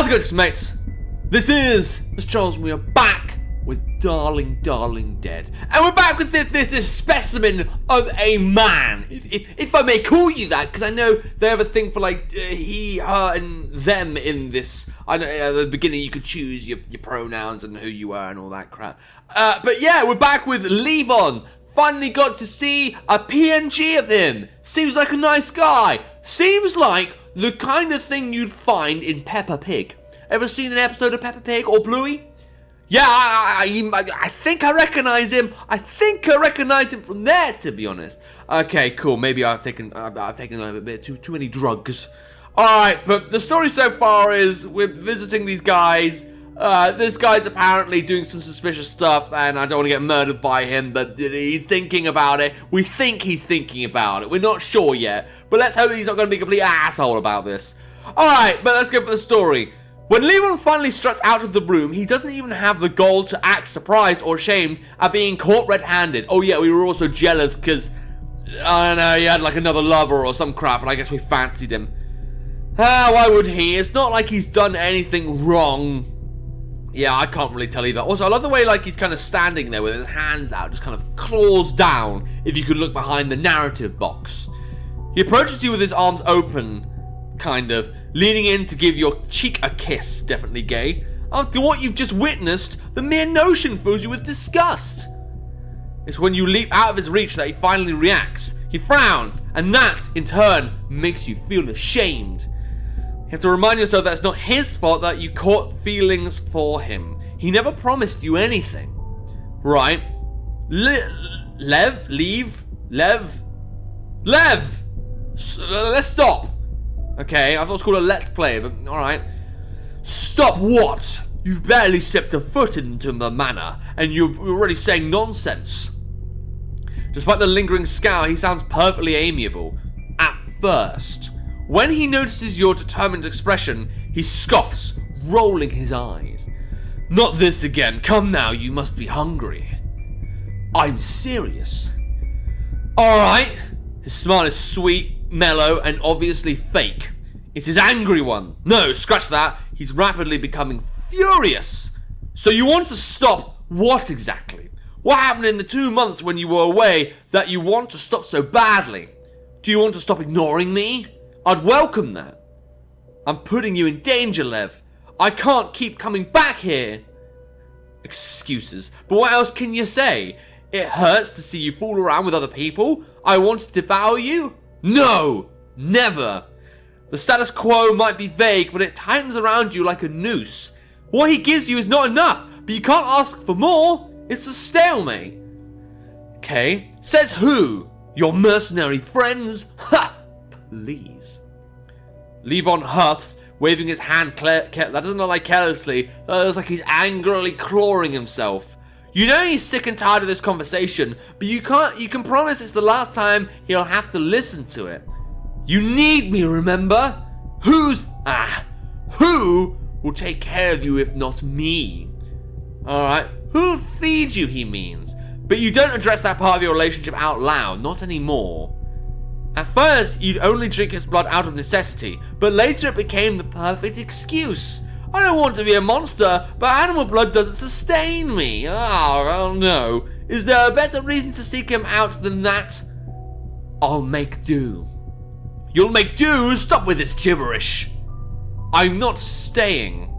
How's it going, mates? This is Mrjacharles, and we are back with Darling Dead. And we're back with this specimen of a man, if I may call you that, because I know they have a thing for like he, her, and them in this. I know at the beginning you could choose your pronouns and who you are and all that crap. But yeah, we're back with Levon. Finally got to see a PNG of him. Seems like a nice guy. Seems like the kind of thing you'd find in Peppa Pig. Ever seen an episode of Peppa Pig or Bluey? Yeah, I think I recognize him. I think I recognize him from there, to be honest. Okay, cool. Maybe I've taken a bit too many drugs. All right, but the story so far is we're visiting these guys. This guy's apparently doing some suspicious stuff, and I don't want to get murdered by him, but he's thinking about it. We think he's thinking about it. We're not sure yet, but let's hope he's not going to be a complete asshole about this. All right, but let's go for the story. When Levon finally struts out of the room, he doesn't even have the gall to act surprised or ashamed at being caught red-handed. Oh yeah, we were also jealous because, I don't know, he had like another lover or some crap, and I guess we fancied him. Why would he? It's not like he's done anything wrong. Yeah, I can't really tell either. Also, I love the way like he's kind of standing there with his hands out, just kind of claws down, if you could look behind the narrative box. He approaches you with his arms open, kind of, leaning in to give your cheek a kiss. Definitely gay. After what you've just witnessed, the mere notion fills you with disgust. It's when you leap out of his reach that he finally reacts. He frowns, and that, in turn, makes you feel ashamed. You have to remind yourself that it's not his fault that you caught feelings for him. He never promised you anything. Right? Lev? Let's stop. Okay, I thought it was called a let's play, but alright. Stop what? You've barely stepped a foot into the manor, and you're already saying nonsense. Despite the lingering scowl, he sounds perfectly amiable. At first. When he notices your determined expression, he scoffs, rolling his eyes. Not this again. Come now, you must be hungry. I'm serious. Alright. His smile is sweet, mellow, and obviously fake. It's his angry one. No, scratch that. He's rapidly becoming furious. So you want to stop what exactly? What happened in the 2 months when you were away that you want to stop so badly? Do you want to stop ignoring me? I'd welcome that. I'm putting you in danger, Lev. I can't keep coming back here. Excuses. But what else can you say? It hurts to see you fool around with other people. I want to devour you? No! Never! The status quo might be vague, but it tightens around you like a noose. What he gives you is not enough, but you can't ask for more. It's a stalemate. Okay. Says who? Your mercenary friends? Ha! Please. Levon huffs, waving his hand that doesn't look like carelessly. That looks like he's angrily clawing himself. You know he's sick and tired of this conversation, but you can promise it's the last time he'll have to listen to it. You need me, remember? Who will take care of you if not me? Alright, who'll feed you, he means. But you don't address that part of your relationship out loud, not anymore. At first, you'd only drink his blood out of necessity, but later it became the perfect excuse. I don't want to be a monster, but animal blood doesn't sustain me. Oh no. Is there a better reason to seek him out than that? I'll make do. You'll make do? Stop with this gibberish. I'm not staying.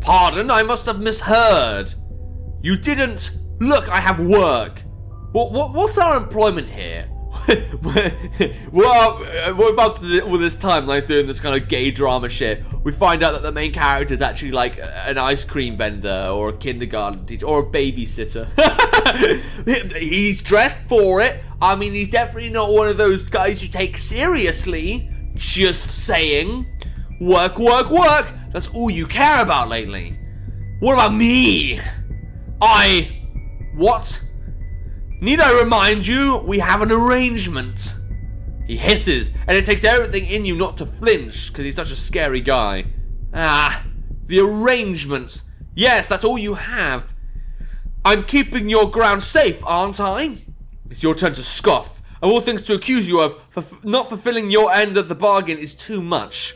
Pardon, I must have misheard. You didn't. Look, I have work. What's our employment here? Well, after all this time, like doing this kind of gay drama shit, we find out that the main character is actually like an ice cream vendor or a kindergarten teacher or a babysitter. He's dressed for it. I mean, he's definitely not one of those guys you take seriously. Just saying. Work. That's all you care about lately. What about me? What? Need I remind you, we have an arrangement. He hisses, and it takes everything in you not to flinch, because he's such a scary guy. The arrangement. Yes, that's all you have. I'm keeping your ground safe, aren't I? It's your turn to scoff. Of all things to accuse you of, for not fulfilling your end of the bargain is too much.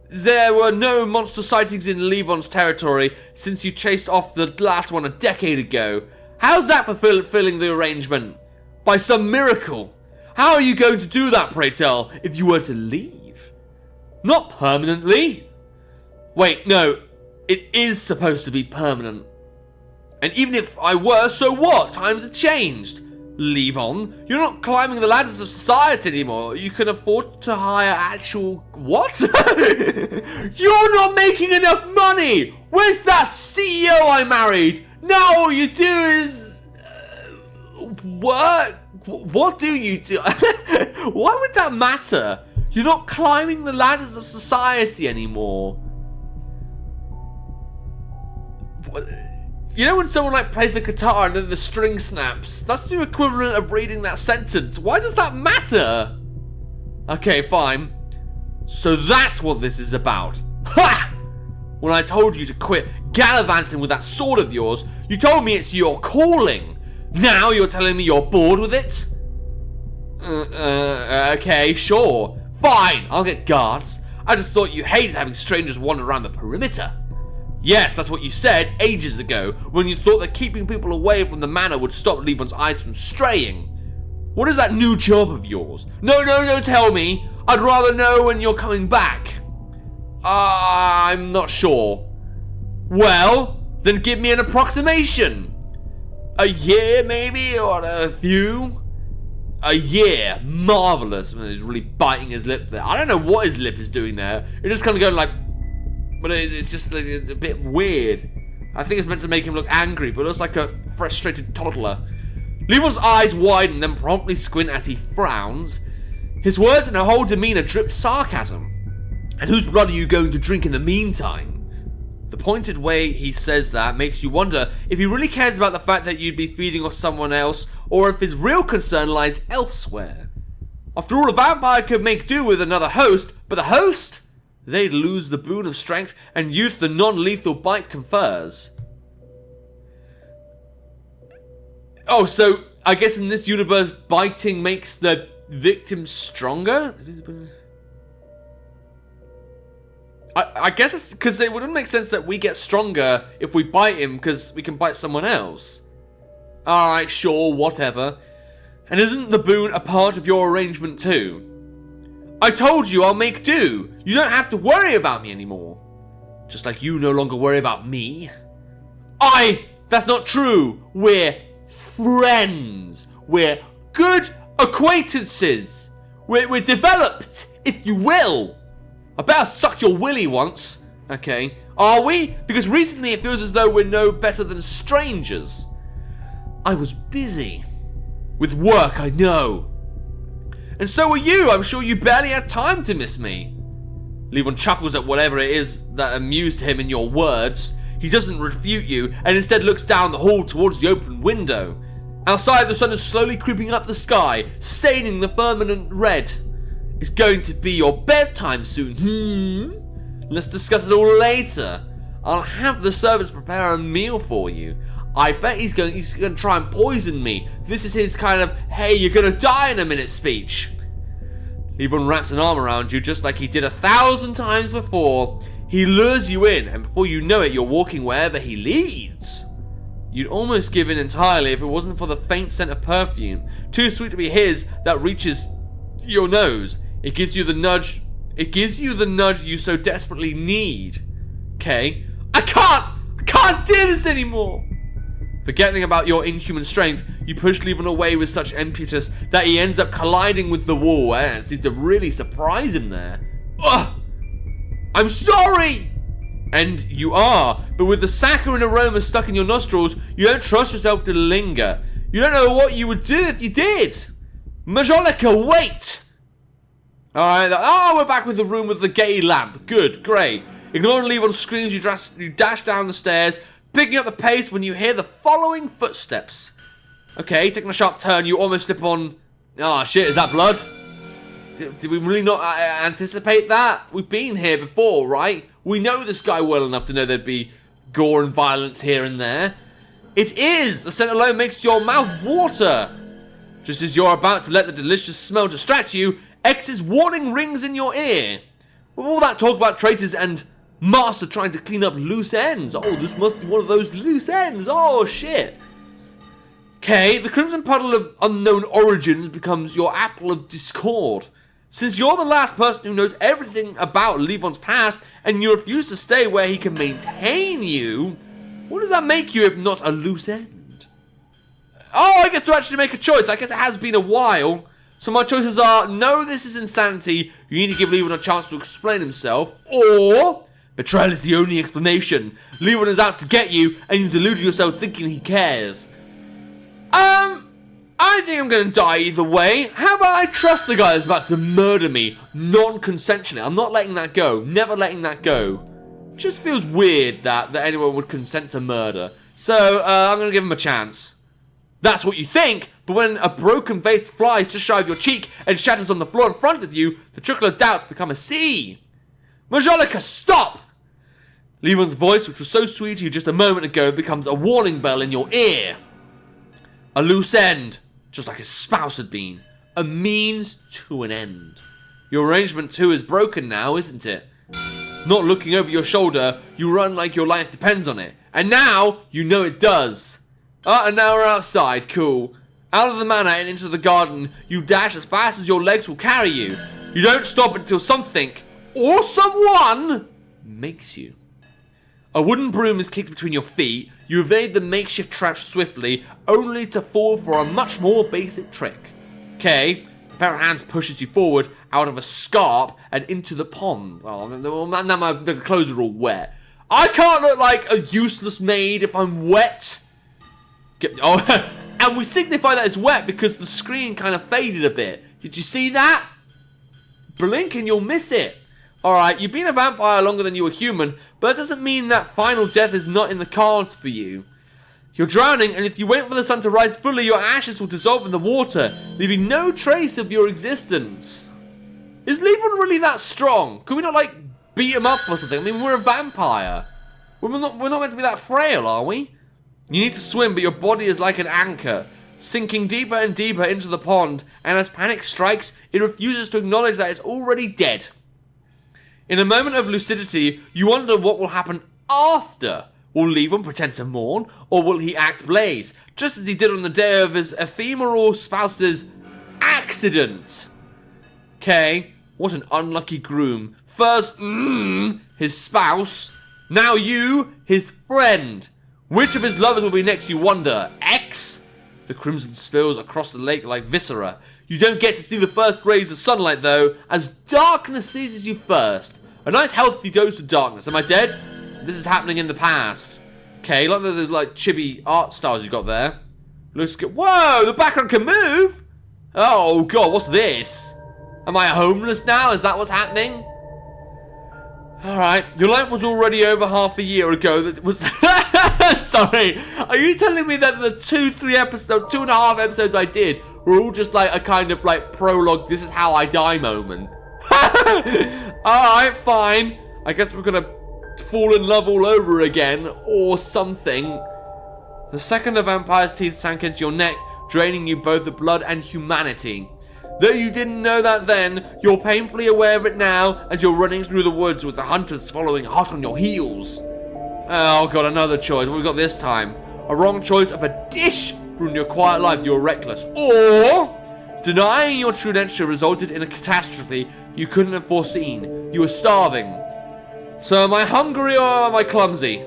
There were no monster sightings in Levon's territory since you chased off the last one a decade ago. How's that fulfilling the arrangement? By some miracle. How are you going to do that, pray tell, if you were to leave? Not permanently. Wait, no. It is supposed to be permanent. And even if I were, so what? Times have changed. Levon, you're not climbing the ladders of society anymore. You can afford to hire actual... What? You're not making enough money! Where's that CEO I married? Now all you do is... work? What do you do? Why would that matter? You're not climbing the ladders of society anymore. You know when someone like plays a guitar and then the string snaps? That's the equivalent of reading that sentence. Why does that matter? Okay, fine. So that's what this is about. Ha! When I told you to quit gallivanting with that sword of yours, you told me it's your calling. Now you're telling me you're bored with it? Okay, sure. Fine, I'll get guards. I just thought you hated having strangers wander around the perimeter. Yes, that's what you said ages ago, when you thought that keeping people away from the manor would stop Levon's eyes from straying. What is that new job of yours? No, tell me. I'd rather know when you're coming back. I'm not sure. Well, then give me an approximation. A year, maybe, or a few? A year. Marvelous. He's really biting his lip there. I don't know what his lip is doing there. It's just kind of going like... But it's just it's a bit weird. I think it's meant to make him look angry, but it looks like a frustrated toddler. Levon's eyes widen, then promptly squint as he frowns. His words and her whole demeanor drip sarcasm. And whose blood are you going to drink in the meantime? The pointed way he says that makes you wonder if he really cares about the fact that you'd be feeding off someone else, or if his real concern lies elsewhere. After all, a vampire could make do with another host, but the host? They'd lose the boon of strength and youth the non-lethal bite confers. Oh, so I guess in this universe, biting makes the victim stronger? I guess it's because it wouldn't make sense that we get stronger if we bite him because we can bite someone else. Alright, sure, whatever. And isn't the boon a part of your arrangement too? I told you I'll make do. You don't have to worry about me anymore. Just like you no longer worry about me. That's not true. We're friends. We're good acquaintances. We're developed, if you will. I better suck your willy once. Okay. Are we? Because recently it feels as though we're no better than strangers. I was busy. With work, I know. And so were you. I'm sure you barely had time to miss me. Levon chuckles at whatever it is that amused him in your words. He doesn't refute you, and instead looks down the hall towards the open window. Outside, the sun is slowly creeping up the sky, staining the firmament red. It's going to be your bedtime soon. Let's discuss it all later. I'll have the servants prepare a meal for you. I bet he's going to try and poison me. This is his kind of, hey, you're going to die in a minute speech. Levon wraps an arm around you just like he did 1,000 times before. He lures you in, and before you know it, you're walking wherever he leads. You'd almost give in entirely if it wasn't for the faint scent of perfume, too sweet to be his, that reaches your nose. It gives you the nudge you so desperately need. Okay? I can't do this anymore! Forgetting about your inhuman strength, you push Levon away with such impetus that he ends up colliding with the wall, and it seemed to really surprise him there. Ugh! I'm sorry! And you are, but with the saccharine aroma stuck in your nostrils, you don't trust yourself to linger. You don't know what you would do if you did. Mrjacharles, wait! Alright, we're back with the room with the gay lamp. Good, great. Ignoring Levon's screams, you dash down the stairs, picking up the pace when you hear the following footsteps. Okay, taking a sharp turn, you almost slip on... Oh shit, is that blood? Did we really not anticipate that? We've been here before, right? We know this guy well enough to know there'd be gore and violence here and there. It is! The scent alone makes your mouth water. Just as you're about to let the delicious smell distract you, X's warning rings in your ear. With all that talk about traitors and Master trying to clean up loose ends. Oh, this must be one of those loose ends. Oh, shit. Okay, the Crimson Puddle of Unknown Origins becomes your apple of discord. Since you're the last person who knows everything about Levon's past, and you refuse to stay where he can maintain you, what does that make you if not a loose end? Oh, I get to actually make a choice. I guess it has been a while. So my choices are, no, this is insanity, you need to give Levon a chance to explain himself, or betrayal is the only explanation. Levon is out to get you, and you delude yourself thinking he cares. I think I'm gonna die either way. How about I trust the guy that's about to murder me non-consensually? I'm not letting that go. Never letting that go. Just feels weird that anyone would consent to murder. So, I'm gonna give him a chance. That's what you think, but when a broken vase flies just shy of your cheek and shatters on the floor in front of you, the trickle of doubts become a sea. Mrjacharles, stop! Levon's voice, which was so sweet to you just a moment ago, becomes a warning bell in your ear. A loose end, just like his spouse had been. A means to an end. Your arrangement too is broken now, isn't it? Not looking over your shoulder, you run like your life depends on it. And now, you know it does. And now we're outside, cool. Out of the manor and into the garden, you dash as fast as your legs will carry you. You don't stop until something, or someone, makes you. A wooden broom is kicked between your feet. You evade the makeshift trap swiftly, only to fall for a much more basic trick. Okay, a pair of hands pushes you forward out of a scarp and into the pond. Oh, now my clothes are all wet. I can't look like a useless maid if I'm wet. And we signify that it's wet because the screen kind of faded a bit. Did you see that? Blink and you'll miss it. Alright, you've been a vampire longer than you were human, but that doesn't mean that final death is not in the cards for you. You're drowning, and if you wait for the sun to rise fully, your ashes will dissolve in the water, leaving no trace of your existence. Is Levon really that strong? Could we not, like, beat him up or something? I mean, we're a vampire. We're not meant to be that frail, are we? You need to swim, but your body is like an anchor, sinking deeper and deeper into the pond, and as panic strikes, it refuses to acknowledge that it's already dead. In a moment of lucidity, you wonder what will happen after. Will Levon pretend to mourn, or will he act Blaze, just as he did on the day of his ephemeral spouse's accident? Okay, what an unlucky groom. First, his spouse, now you, his friend. Which of his lovers will be next, you wonder? X? The crimson spills across the lake like viscera. You don't get to see the first rays of sunlight, though, as darkness seizes you first. A nice healthy dose of darkness. Am I dead? This is happening in the past. Okay, like those like chibi art styles you got there. Looks good. Whoa, the background can move? Oh, God, what's this? Am I homeless now? Is that what's happening? Alright, your life was already over half a year ago. That was... Sorry, are you telling me that the 2.5 episodes I did were all just like a kind of like prologue, this is how I die moment? Alright, fine. I guess we're gonna fall in love all over again, or something. The second the vampire's teeth sank into your neck, draining you both of blood and humanity. Though you didn't know that then, you're painfully aware of it now as you're running through the woods with the hunters following hot on your heels. Oh God, another choice. What have we got this time? A wrong choice of a dish ruined your quiet life, you were reckless. Or denying your true nature resulted in a catastrophe you couldn't have foreseen. You were starving. So am I hungry or am I clumsy?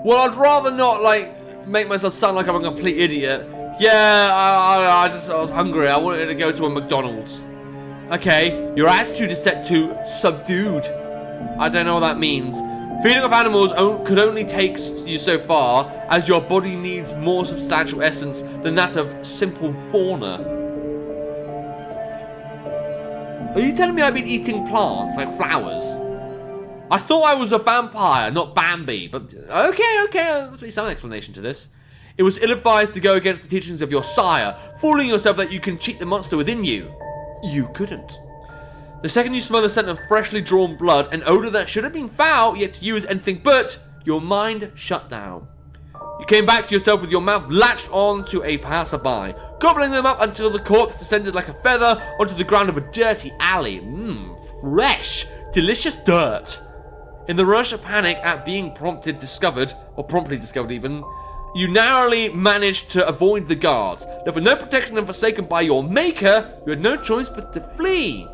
Well, I'd rather not, like, make myself sound like I'm a complete idiot. Yeah, I was hungry. I wanted to go to a McDonald's. Okay, your attitude is set to subdued. I don't know what that means. Feeding off animals could only take you so far, as your body needs more substantial essence than that of simple fauna. Are you telling me I've been eating plants, like flowers? I thought I was a vampire, not Bambi, but okay, there must be some explanation to this. It was ill-advised to go against the teachings of your sire, fooling yourself that you can cheat the monster within you. You couldn't. The second you smell the scent of freshly drawn blood, an odor that should have been foul, yet to you is anything but, your mind shut down. You came back to yourself with your mouth latched on to a passerby, gobbling them up until the corpse descended like a feather onto the ground of a dirty alley. Fresh, delicious dirt. In the rush of panic at being promptly discovered even, you narrowly managed to avoid the guards. Left with no protection and forsaken by your maker, you had no choice but to flee.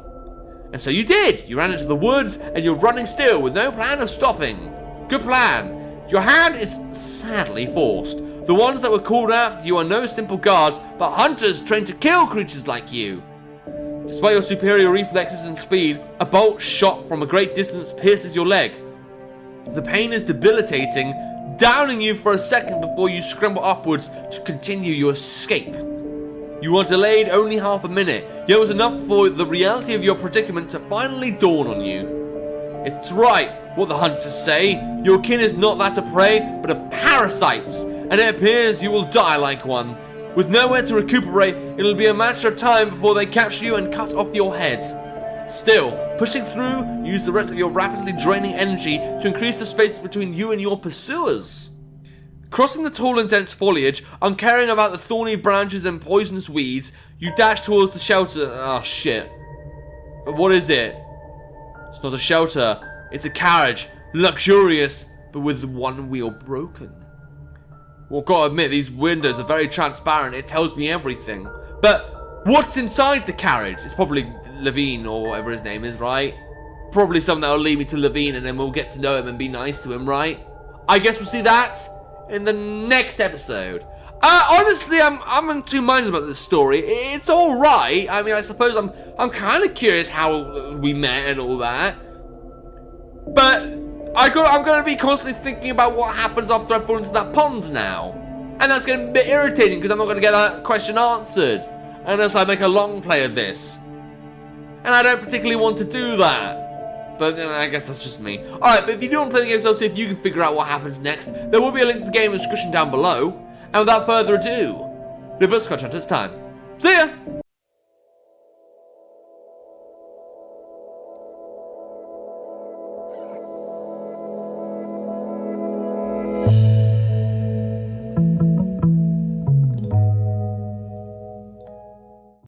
And so you did. You ran into the woods and you're running still with no plan of stopping. Good plan. Your hand is sadly forced. The ones that were called after you are no simple guards, but hunters trained to kill creatures like you. Despite your superior reflexes and speed, a bolt shot from a great distance pierces your leg. The pain is debilitating, downing you for a second before you scramble upwards to continue your escape. You are delayed only half a minute, yet it was enough for the reality of your predicament to finally dawn on you. It's right, what the hunters say. Your kin is not that of prey, but of parasites, and it appears you will die like one. With nowhere to recuperate, it'll be a matter of time before they capture you and cut off your head. Still, pushing through, use the rest of your rapidly draining energy to increase the space between you and your pursuers. Crossing the tall and dense foliage, uncaring about the thorny branches and poisonous weeds, you dash towards the shelter. Oh shit. What is it? It's not a shelter, it's a carriage, luxurious, but with one wheel broken. Well, gotta admit, these windows are very transparent, it tells me everything. But what's inside the carriage? It's probably Levine, or whatever his name is, right? Probably something that'll lead me to Levine and then we'll get to know him and be nice to him, right? I guess we'll see that in the next episode. Honestly, I'm in two minds about this story. It's alright. I mean, I suppose I'm kind of curious how we met and all that. But I'm going to be constantly thinking about what happens after I fall into that pond now. And that's going to be a bit irritating because I'm not going to get that question answered unless I make a long play of this. And I don't particularly want to do that. But I guess that's just me. Alright, but if you do want to play the game, so see if you can figure out what happens next. There will be a link to the game in the description down below. And without further ado, the Mrjacharles, it's time. See ya!